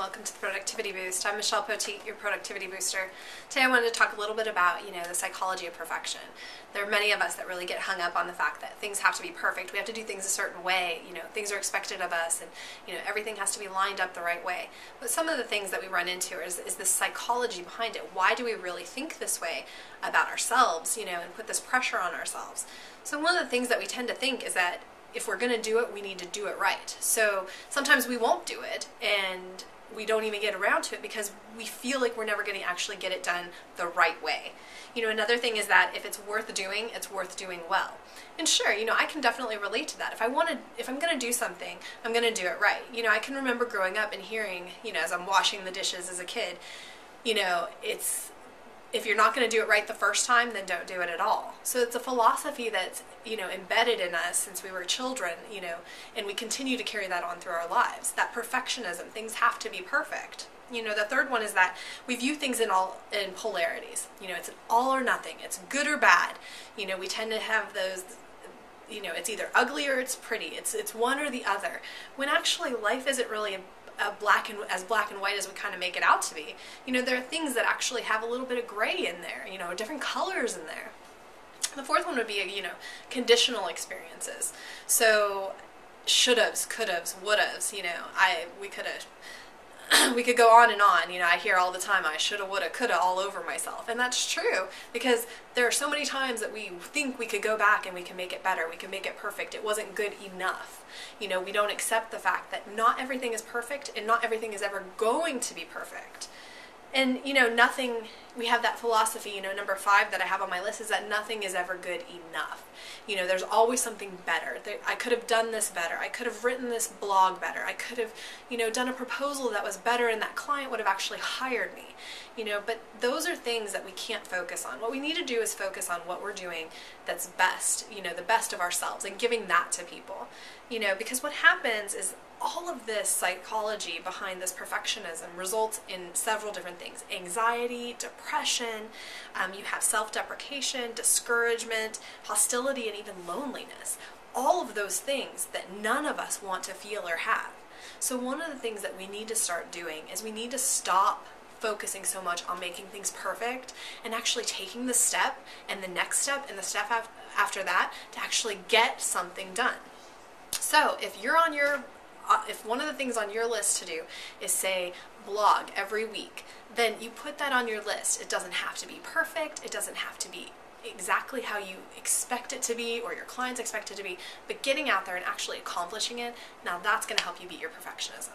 welcome to the Productivity Boost. I'm Michelle Poteet, your Productivity Booster. Today I wanted to talk a little bit about, the psychology of perfection. There are many of us that really get hung up on the fact that things have to be perfect. We have to do things a certain way, things are expected of us, and everything has to be lined up the right way. But some of the things that we run into is this psychology behind it. Why do we really think this way about ourselves, and put this pressure on ourselves? So one of the things that we tend to think is that if we're going to do it, we need to do it right. So sometimes we won't do it, and we don't even get around to it because we feel like we're never going to actually get it done the right way. Another thing is that if it's worth doing, it's worth doing well. And sure, I can definitely relate to that. If I'm going to do something, I'm going to do it right. I can remember growing up and hearing, as I'm washing the dishes as a kid, it's, if you're not going to do it right the first time, then don't do it at all. So it's a philosophy that's, embedded in us since we were children, and we continue to carry that on through our lives. That perfectionism, things have to be perfect. The third one is that we view things in polarities. It's an all or nothing. It's good or bad. We tend to have those, it's either ugly or it's pretty. It's one or the other. When actually life isn't really as black and white as we kind of make it out to be. There are things that actually have a little bit of gray in there, different colors in there. The fourth one would be, conditional experiences. So, should-haves, could-haves, would-haves, we could go on and on. I hear all the time, I shoulda, woulda, coulda all over myself. And that's true, because there are so many times that we think we could go back and we can make it better, we can make it perfect. It wasn't good enough. We don't accept the fact that not everything is perfect and not everything is ever going to be perfect. And, nothing, we have that philosophy, number 5 that I have on my list is that nothing is ever good enough. There's always something better. I could have done this better. I could have written this blog better. I could have, done a proposal that was better and that client would have actually hired me. But those are things that we can't focus on. What we need to do is focus on what we're doing that's best, the best of ourselves, and giving that to people. Because what happens is all of this psychology behind this perfectionism results in several different things. Anxiety, depression, you have self-deprecation, discouragement, hostility, and even loneliness. All of those things that none of us want to feel or have. So one of the things that we need to start doing is we need to stop focusing so much on making things perfect and actually taking the step and the next step and the step after that to actually get something done. So if one of the things on your list to do is, say, blog every week, then you put that on your list. It doesn't have to be perfect. It doesn't have to be exactly how you expect it to be or your clients expect it to be, but getting out there and actually accomplishing it, now that's going to help you beat your perfectionism.